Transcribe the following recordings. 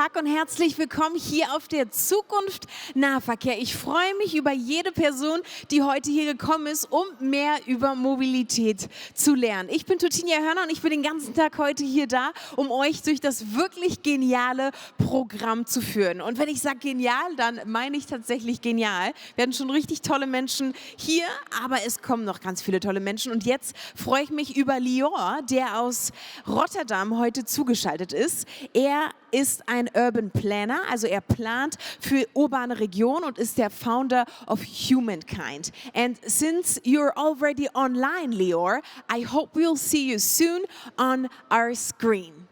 Tag und herzlich willkommen hier auf der Zukunft Nahverkehr. Ich freue mich über jede Person, die heute hier gekommen ist, um mehr über Mobilität zu lernen. Ich bin Tutinia Hörner und ich bin den ganzen Tag heute hier da, um euch durch das wirklich geniale Programm zu führen. Und wenn ich sage genial, dann meine ich tatsächlich genial. Wir hatten schon richtig tolle Menschen hier, aber es kommen noch ganz viele tolle Menschen. Und jetzt freue ich mich über Lior, der aus Rotterdam heute zugeschaltet ist. Er ist ein Urban Planner, also er plant für urbane Regionen und ist der Founder of Humankind. And since you're already online, Lior, I hope we'll see you soon on our screen.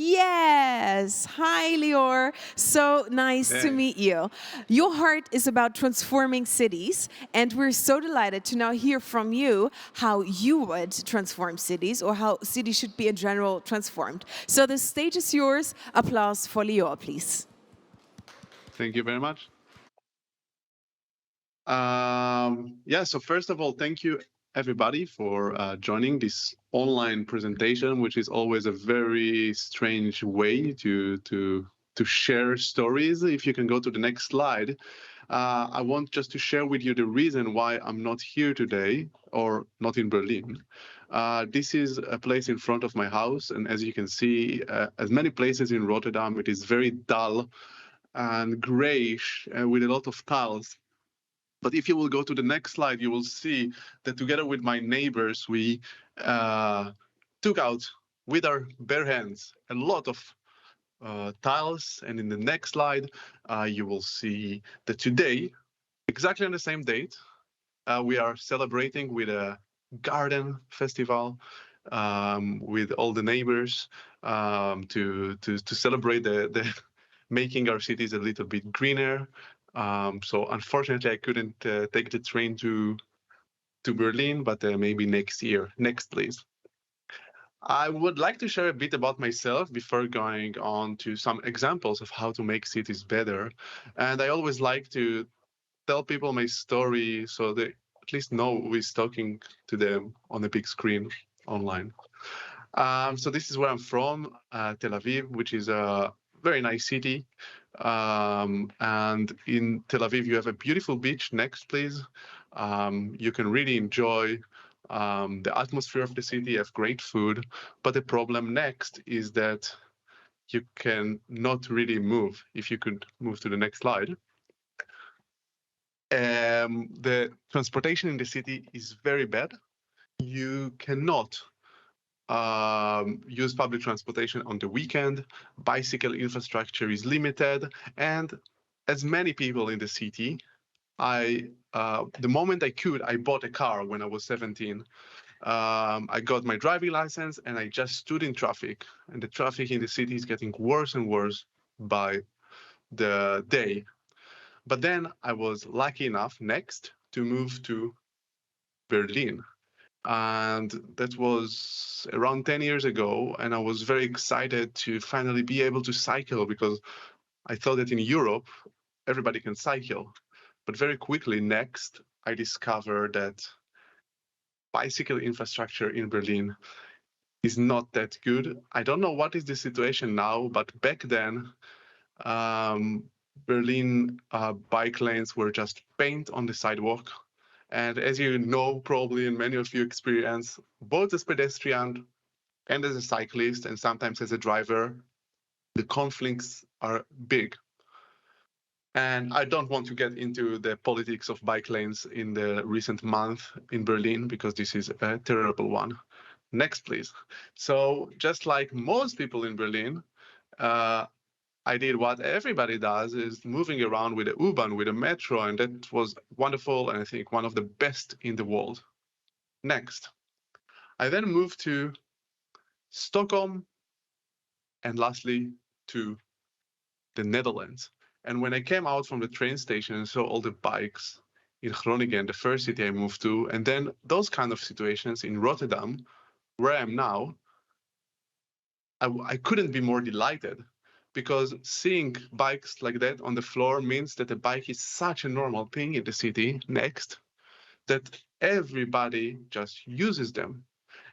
Yes. Hi, Lior. So nice to meet you. Your heart is about transforming cities, and we're so delighted to now hear from you how you would transform cities or how cities should be in general transformed. So the stage is yours. Applause for Lior, please. Thank you very much. So first of all, thank you everybody for joining this online presentation, which is always a very strange way to share stories. If you can go to the next slide, I want just to share with you the reason why I'm not here today or not in Berlin. This is a place in front of my house, and as you can see, as many places in Rotterdam, it is very dull and grayish with a lot of tiles. But if you will go to the next slide, you will see that together with my neighbors, we took out with our bare hands a lot of tiles. And in the next slide, you will see that today, exactly on the same date, we are celebrating with a garden festival with all the neighbors to celebrate the making our cities a little bit greener. So unfortunately, I couldn't take the train to Berlin, but maybe next year. Next, please. I would like to share a bit about myself before going on to some examples of how to make cities better. And I always like to tell people my story so they at least know who is talking to them on a big screen online. So this is where I'm from, Tel Aviv, which is a very nice city. And in Tel Aviv, you have a beautiful beach. Next, please. You can really enjoy the atmosphere of the city, have great food. But the problem next is that you can not really move. If you could move to the next slide. The transportation in the city is very bad. You cannot use public transportation on the weekend. Bicycle infrastructure is limited, and as many people in the city, the moment I could, I bought a car when I was 17. I got my driving license and I just stood in traffic, and the traffic in the city is getting worse and worse by the day. But then I was lucky enough next to move to Berlin. And that was around 10 years ago. And I was very excited to finally be able to cycle because I thought that in Europe, everybody can cycle. But very quickly next, I discovered that bicycle infrastructure in Berlin is not that good. I don't know what is the situation now, but back then, Berlin bike lanes were just paint on the sidewalk. And as you know, probably, and many of you experience, both as pedestrian and as a cyclist, and sometimes as a driver, the conflicts are big. And I don't want to get into the politics of bike lanes in the recent month in Berlin, because this is a terrible one. Next, please. So just like most people in Berlin, I did what everybody does, is moving around with a U-Bahn, with a metro, and that was wonderful, and I think one of the best in the world. Next. I then moved to Stockholm, and lastly to the Netherlands. And when I came out from the train station and saw all the bikes in Groningen, the first city I moved to, and then those kind of situations in Rotterdam, where I am now, I couldn't be more delighted. Because seeing bikes like that on the floor means that a bike is such a normal thing in the city next, that everybody just uses them.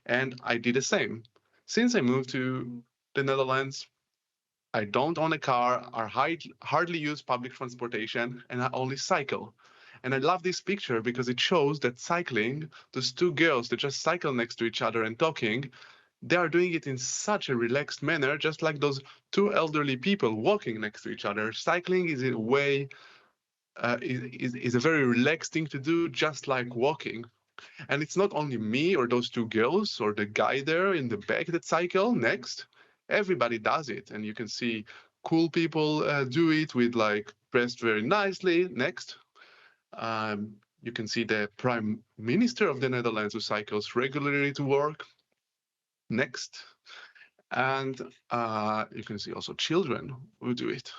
And I did the same. Since I moved to the Netherlands, I don't own a car, hardly use public transportation, and I only cycle. And I love this picture because it shows that cycling, those two girls that just cycle next to each other and talking, they are doing it in such a relaxed manner, just like those two elderly people walking next to each other. Cycling is a way, is a very relaxed thing to do, just like walking. And it's not only me or those two girls or the guy there in the back that cycle next. Everybody does it. And you can see cool people do it with like dressed very nicely next. You can see the prime minister of the Netherlands who cycles regularly to work next. And you can see also children who do it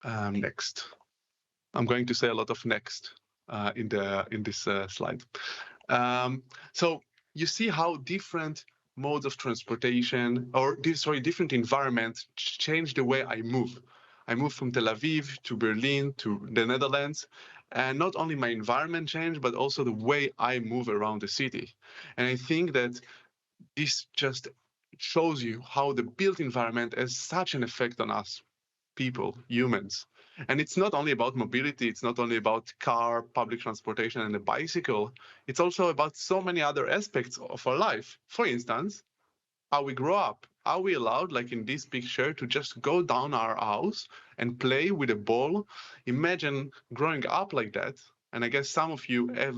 next. I'm going to say a lot of next in this slide. So you see how different modes of transportation, or different environments change the way I move. I moved from Tel Aviv to Berlin to the Netherlands, and not only my environment changed, but also the way I move around the city. And I think that this just shows you how the built environment has such an effect on us people, humans. And it's not only about mobility, it's not only about car, public transportation, and a bicycle. It's also about so many other aspects of our life. For instance, how we grow up. Are we allowed, like in this picture, to just go down our house and play with a ball? Imagine growing up like that. And I guess some of you have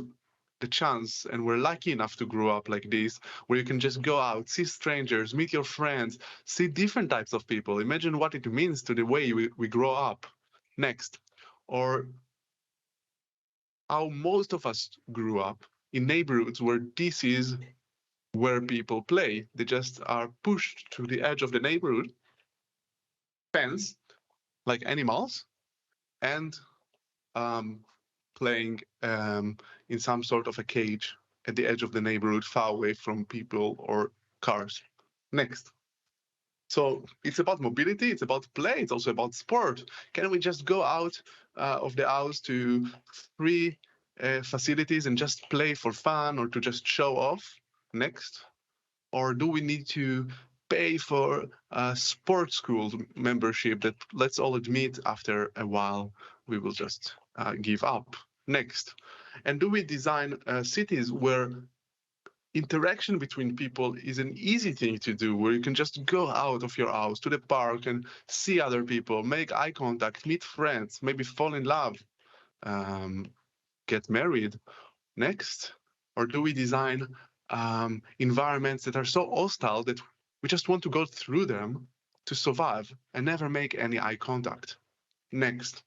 the chance and were lucky enough to grow up like this, where you can just go out, see strangers, meet your friends, see different types of people. Imagine what it means to the way we grow up next. Or how most of us grew up in neighborhoods where this is where people play. They just are pushed to the edge of the neighborhood, fenced like animals, and um, playing in some sort of a cage at the edge of the neighborhood, far away from people or cars. Next. So it's about mobility, it's about play, it's also about sport. Can we just go out of the house to free facilities and just play for fun or to just show off? Next. Or do we need to pay for a sports school membership that, let's all admit, after a while we will just give up? Next. And do we design cities where interaction between people is an easy thing to do, where you can just go out of your house to the park and see other people, make eye contact, meet friends, maybe fall in love, um, get married? Next. Or do we design environments that are so hostile that we just want to go through them to survive and never make any eye contact? Next.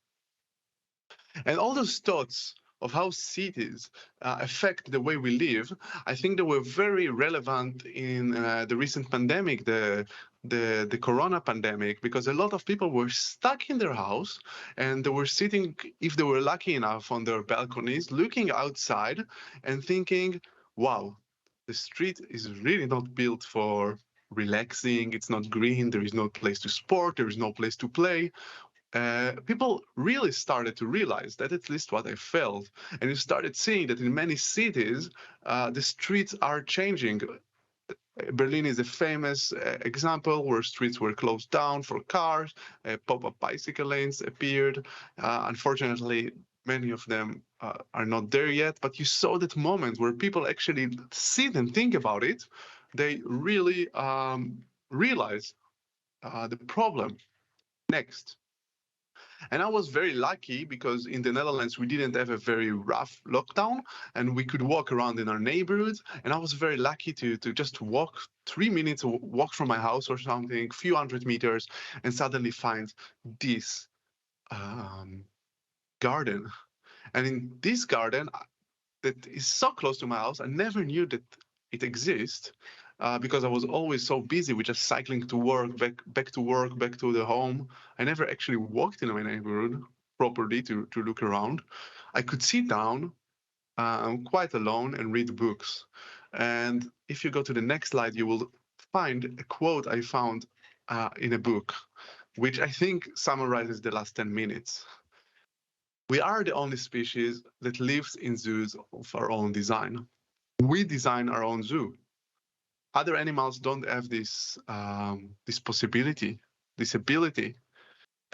And all those thoughts of how cities affect the way we live, I think they were very relevant in the recent pandemic, the corona pandemic, because a lot of people were stuck in their house and they were sitting, if they were lucky enough, on their balconies, looking outside and thinking, wow, the street is really not built for relaxing. It's not green. There is no place to sport. There is no place to play. People really started to realize that, at least what I felt, and you started seeing that in many cities, the streets are changing. Berlin is a famous example where streets were closed down for cars, pop-up bicycle lanes appeared. Unfortunately, many of them are not there yet, but you saw that moment where people actually sit and think about it. They really realize the problem. Next. And I was very lucky because in the Netherlands, we didn't have a very rough lockdown and we could walk around in our neighborhoods. And I was very lucky to just walk 3 minutes, walk from my house or something, few hundred meters, and suddenly find this garden. And in this garden that is so close to my house, I never knew that it exists. Because I was always so busy with just cycling to work, back to work, back to the home. I never actually walked in my neighborhood properly to look around. I could sit down quite alone and read books. And if you go to the next slide, you will find a quote I found in a book, which I think summarizes the last 10 minutes. We are the only species that lives in zoos of our own design. We design our own zoo. Other animals don't have this possibility. disability.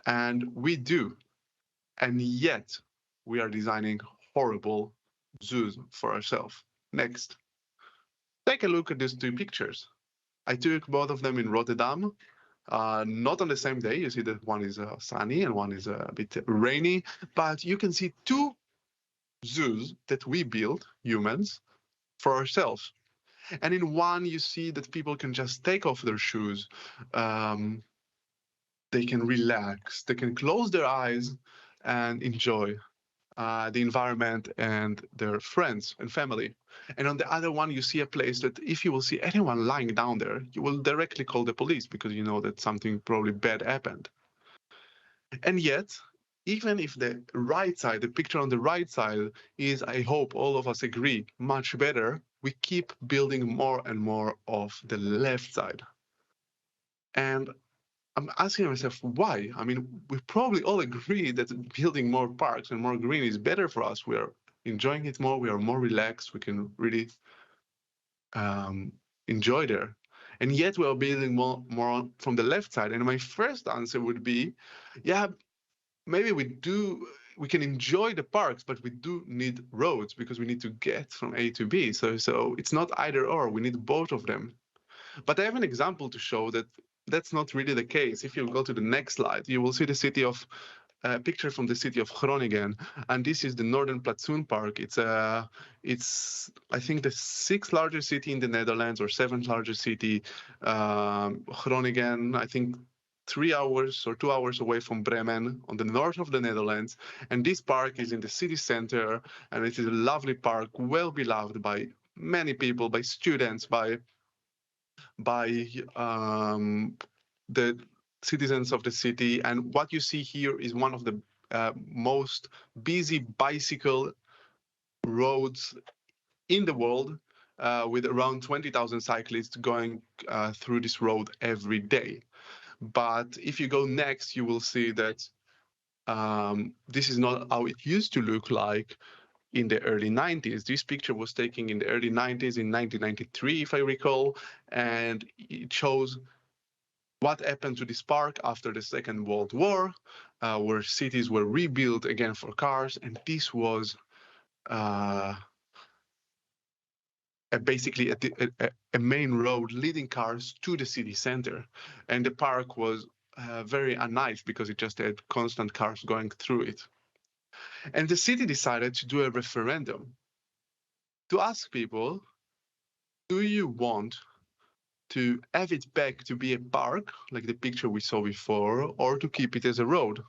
And we do. And yet we are designing horrible zoos for ourselves. Next. Take a look at these two pictures. I took both of them in Rotterdam, not on the same day. You see that one is sunny and one is a bit rainy, but you can see two zoos that we built, humans, for ourselves. And in one, you see that people can just take off their shoes. They can relax. They can close their eyes and enjoy the environment and their friends and family. And on the other one, you see a place that if you will see anyone lying down there, you will directly call the police because you know that something probably bad happened. And yet, even if the right side, the picture on the right side is, I hope all of us agree, much better, we keep building more and more of the left side. And I'm asking myself why. I mean, we probably all agree that building more parks and more green is better for us. We are enjoying it more. We are more relaxed. We can really enjoy there. And yet we are building more from the left side. And my first answer would be, yeah, maybe we can enjoy the parks, but we do need roads because we need to get from A to B. So it's not either or. We need both of them. But I have an example to show that that's not really the case. If you go to the next slide, you will see the city of a picture from the city of Groningen, and this is the Northern Platoon Park. It's I think the sixth largest city in the Netherlands or seventh largest city. Groningen, I think 3 hours or 2 hours away from Bremen on the north of the Netherlands. And this park is in the city center, and it is a lovely park, well beloved by many people, by students, by the citizens of the city. And what you see here is one of the most busy bicycle roads in the world, with around 20,000 cyclists going through this road every day. But if you go next, you will see that this is not how it used to look like in the early 90s. This picture was taken in the early 90s, in 1993, if I recall, and it shows what happened to this park after the Second World War, where cities were rebuilt again for cars, and this was basically a main road leading cars to the city center. And the park was very unnice because it just had constant cars going through it. And the city decided to do a referendum to ask people, do you want to have it back to be a park, like the picture we saw before, or to keep it as a road?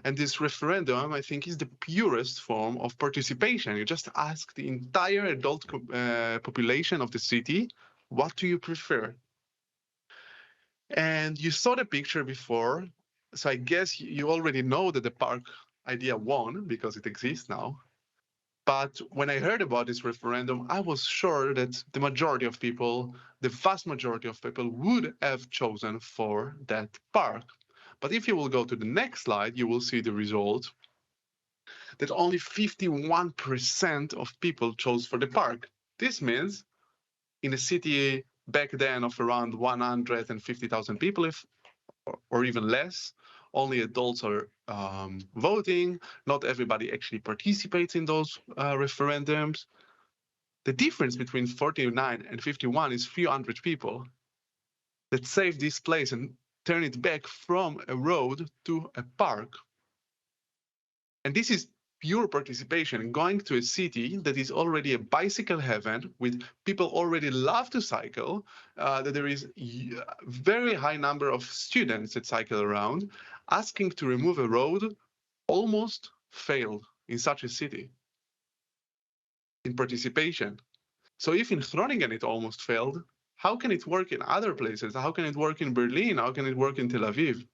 And this referendum, I think, is the purest form of participation. You just ask the entire adult population of the city, what do you prefer? And you saw the picture before, so I guess you already know that the park idea won because it exists now. But when I heard about this referendum, I was sure that the majority of people, the vast majority of people, would have chosen for that park. But if you will go to the next slide, you will see the result that only 51% of people chose for the park. This means in a city back then of around 150,000 people, or even less, only adults are voting. Not everybody actually participates in those referendums. The difference between 49 and 51 is few hundred people that save this place and turn it back from a road to a park. And this is pure participation, going to a city that is already a bicycle heaven, with people already love to cycle, that there is a very high number of students that cycle around. Asking to remove a road almost failed in such a city in participation. So if in Groningen it almost failed, how can it work in other places? How can it work in Berlin? How can it work in Tel Aviv?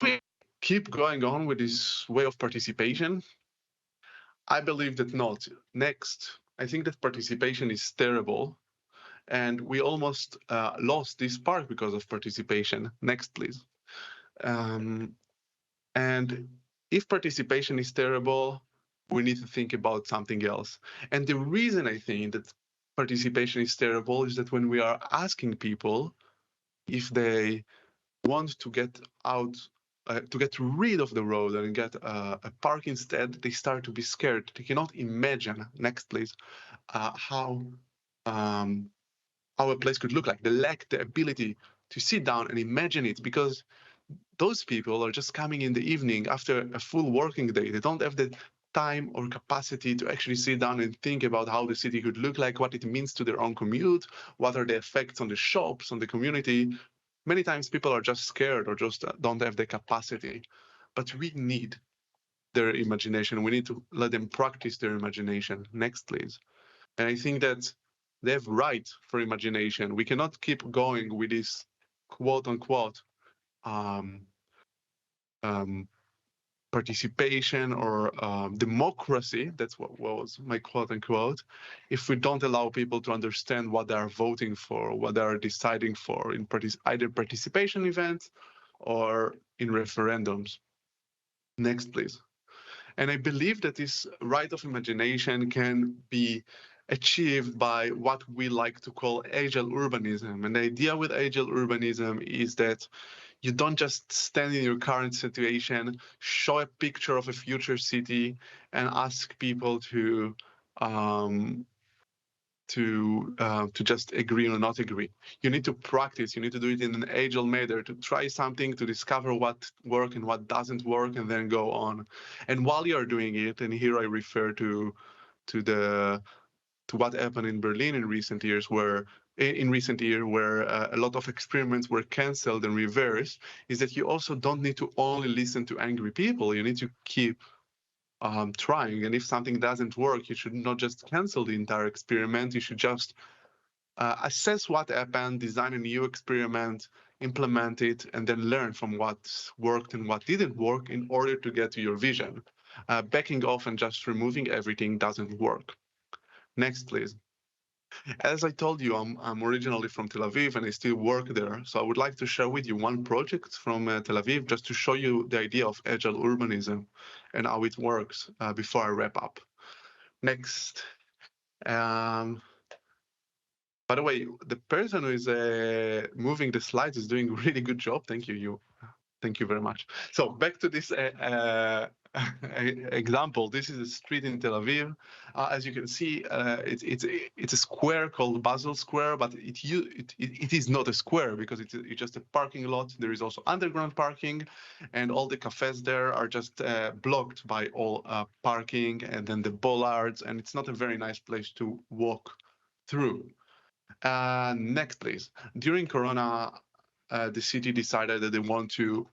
We keep going on with this way of participation. I believe that not. Next, I think that participation is terrible, and we almost lost this park because of participation. Next, please. And if participation is terrible, we need to think about something else. And the reason I think that participation is terrible is that when we are asking people, if they want to get out, to get rid of the road and get a park instead, they start to be scared. They cannot imagine, next please, how a place could look like. They lack the ability to sit down and imagine it, because those people are just coming in the evening after a full working day. They don't have the time or capacity to actually sit down and think about how the city could look like, what it means to their own commute, what are the effects on the shops, on the community. Many times people are just scared or just don't have the capacity. But we need their imagination. We need to let them practice their imagination. Next, please. And I think that they have right for imagination. We cannot keep going with this quote unquote um, um, participation or democracy. That's what was my quote unquote. If we don't allow people to understand what they are voting for, what they are deciding for in either participation events or in referendums. Next, please. And I believe that this right of imagination can be achieved by what we like to call agile urbanism. And the idea with agile urbanism is that you don't just stand in your current situation, show a picture of a future city, and ask people um, to just agree or not agree. You need to practice. You need to do it in an agile manner, to try something, to discover what works and what doesn't work, and then go on. And while you're doing it, and here I refer to what happened in Berlin in recent years, where a lot of experiments were canceled and reversed, is that you also don't need to only listen to angry people. You need to keep trying. And if something doesn't work, you should not just cancel the entire experiment. You should just assess what happened, design a new experiment, implement it, and then learn from what worked and what didn't work in order to get to your vision. Backing off and just removing everything doesn't work. Next, please. As I told you, I'm originally from Tel Aviv and I still work there. So I would like to share with you one project from Tel Aviv just to show you the idea of agile urbanism and how it works before I wrap up. Next. By the way, the person who is moving the slides is doing a really good job. Thank you. Thank you very much. So back to this example. This is a street in Tel Aviv. As you can see, it's a square called Basel Square, but it is not a square because it's just a parking lot. There is also underground parking, and all the cafes there are just blocked by all parking and then the bollards, and it's not a very nice place to walk through. Next, please. During Corona, the city decided that they want to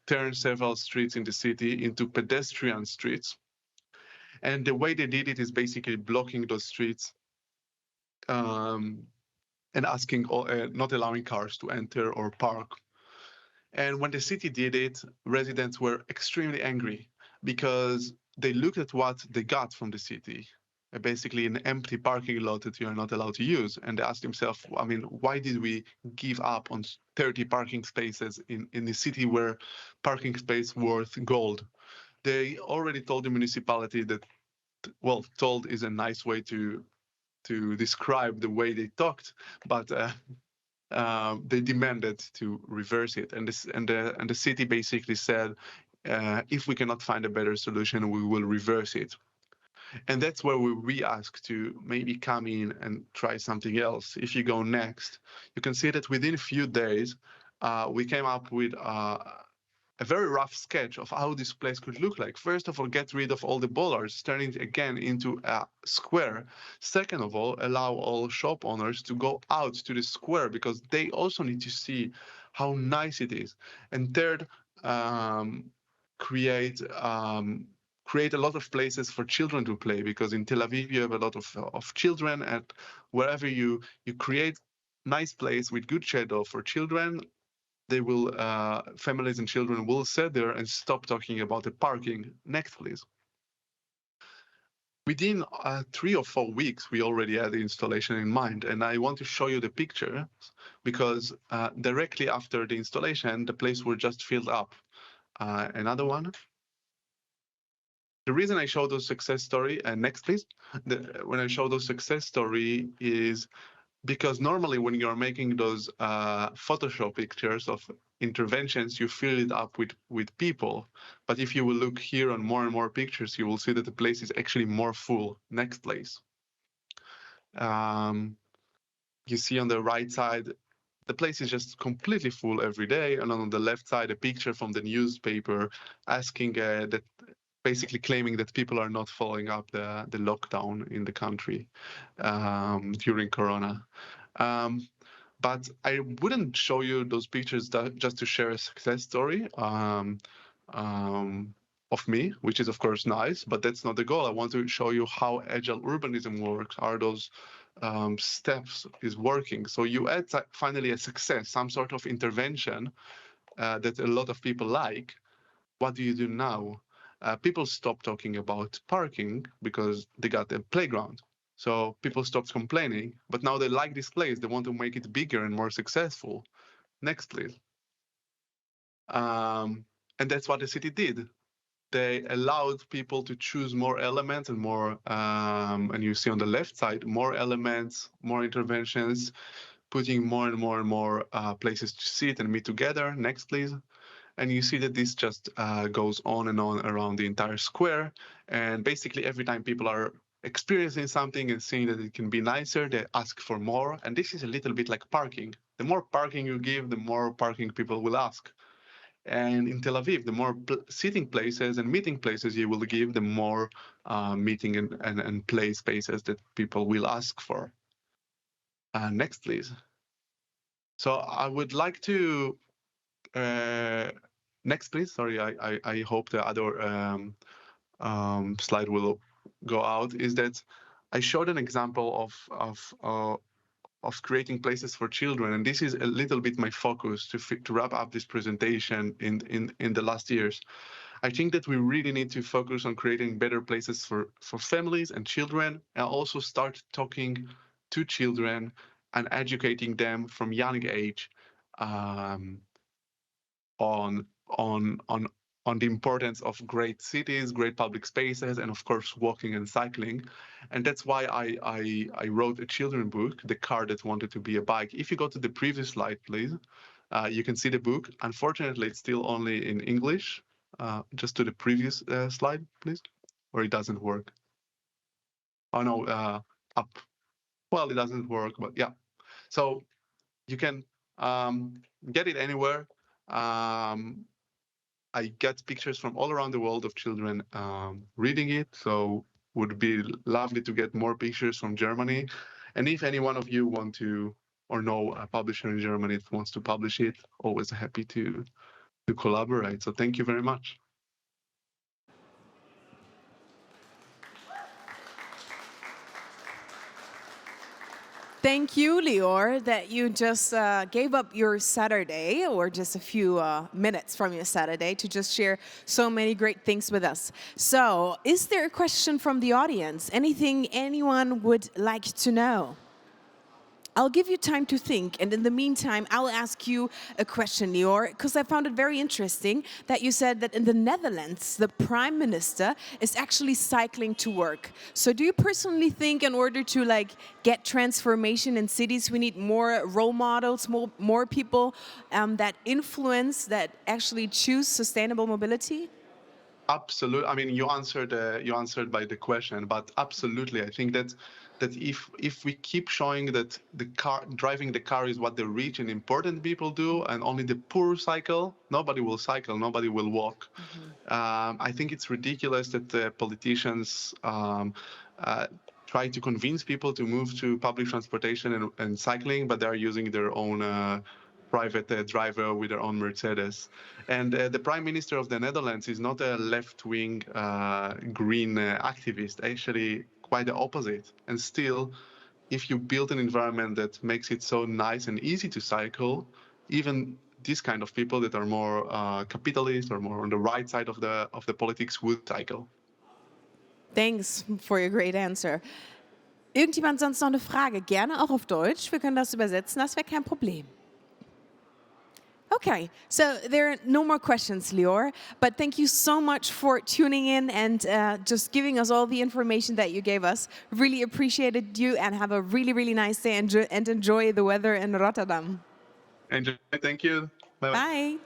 turn several streets in the city into pedestrian streets. And the way they did it is basically blocking those streets and asking, not allowing cars to enter or park. And when the city did it, residents were extremely angry because they looked at what they got from the city, basically an empty parking lot that you are not allowed to use. And they asked themselves, I mean, why did we give up on 30 parking spaces in the city where parking space worth gold? They already told the municipality that, well, told is a nice way to describe the way they talked, but they demanded to reverse it, and the city basically said, if we cannot find a better solution, we will reverse it. And that's where we ask to maybe come in and try something else. If you go next, you can see that within a few days, we came up with a very rough sketch of how this place could look like. First of all, get rid of all the bollards, turn it again into a square. Second of all, allow all shop owners to go out to the square because they also need to see how nice it is. And third, create a lot of places for children to play, because in Tel Aviv you have a lot of children, and wherever you create nice place with good shadow for children, they will families and children will sit there and stop talking about the parking. Next, please. Within 3 or 4 weeks, we already had the installation in mind, and I want to show you the picture because directly after the installation, the place were just filled up. Another one. The reason I show those success story, and next, please. When I show those success story is because normally when you're making those Photoshop pictures of interventions, you fill it up with people. But if you will look here on more and more pictures, you will see that the place is actually more full. Next place. You see on the right side, the place is just completely full every day. And on the left side, a picture from the newspaper asking that, basically claiming that people are not following up the lockdown in the country during Corona. But I wouldn't show you those pictures just to share a success story of me, which is of course nice, but that's not the goal. I want to show you how agile urbanism works, how those steps is working. So you add finally a success, some sort of intervention that a lot of people like. What do you do now? People stop talking about parking because they got a playground. So people stopped complaining, but now they like this place. They want to make it bigger and more successful. Next, please. And that's what the city did. They allowed people to choose more elements and more, and you see on the left side, more elements, more interventions, putting more and more and more places to sit and meet together. Next, please. And you see that this just goes on and on around the entire square. And basically every time people are experiencing something and seeing that it can be nicer, they ask for more. And this is a little bit like parking. The more parking you give, the more parking people will ask. And in Tel Aviv, the more sitting places and meeting places you will give, the more meeting and play spaces that people will ask for. Next, please. So I would like to next, please. Sorry, I hope the other slide will go out. Is that I showed an example of creating places for children, and this is a little bit my focus to wrap up this presentation in the last years. I think that we really need to focus on creating better places for families and children, and also start talking to children and educating them from young age. On the importance of great cities, great public spaces, and of course walking and cycling. And that's why I wrote a children book, The Car That Wanted to Be a Bike. If you go to the previous slide, please, you can see the book. Unfortunately, it's still only in English. Just to the previous slide, please, or it doesn't work. Oh no, up. Well, it doesn't work, but yeah. So you can get it anywhere. I get pictures from all around the world of children reading it, so would be lovely to get more pictures from Germany. And if any one of you want to or know a publisher in Germany that wants to publish it, always happy to collaborate. So thank you very much. Thank you, Lior, that you just gave up your Saturday, or just a few minutes from your Saturday, to just share so many great things with us. So, is there a question from the audience? Anything anyone would like to know? I'll give you time to think, and in the meantime, I'll ask you a question, Lior, because I found it very interesting that you said that in the Netherlands, the Prime Minister is actually cycling to work. So do you personally think in order to get transformation in cities, we need more role models, more people that influence, that actually choose sustainable mobility? Absolutely. I mean, you answered by the question, but absolutely, I think that if we keep showing that driving the car is what the rich and important people do, and only the poor cycle, nobody will cycle, nobody will walk. I think it's ridiculous that the politicians try to convince people to move to public transportation and cycling, but they're using their own private driver with their own Mercedes. And the Prime Minister of the Netherlands is not a left-wing green activist, actually quite the opposite. And still, if you build an environment that makes it so nice and easy to cycle, even these kind of people that are more capitalist or more on the right side of the politics would cycle. Thanks for your great answer. Irgendjemand sonst noch eine Frage? Gerne auch auf Deutsch. Wir können das übersetzen, das wäre kein Problem. Okay, so there are no more questions, Lior, but thank you so much for tuning in and just giving us all the information that you gave us. Really appreciated you and have a really, really nice day and enjoy the weather in Rotterdam. Enjoy. Thank you. Bye. Bye.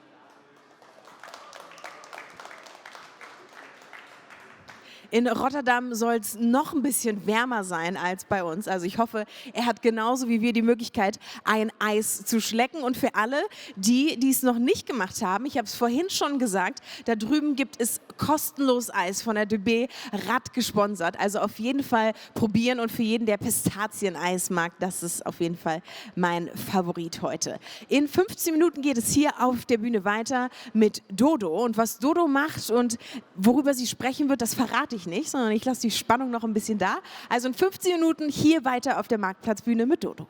In Rotterdam soll es noch ein bisschen wärmer sein als bei uns. Also ich hoffe, er hat genauso wie wir die Möglichkeit, ein Eis zu schlecken. Und für alle, die es noch nicht gemacht haben, ich habe es vorhin schon gesagt, da drüben gibt es kostenlos Eis von der DB Rad gesponsert. Also auf jeden Fall probieren und für jeden, der Pistazieneis mag, das ist auf jeden Fall mein Favorit heute. In 15 Minuten geht es hier auf der Bühne weiter mit Dodo. Und was Dodo macht und worüber sie sprechen wird, das verrate ich nicht, sondern ich lasse die Spannung noch ein bisschen da. Also in 15 Minuten hier weiter auf der Marktplatzbühne mit Dodo.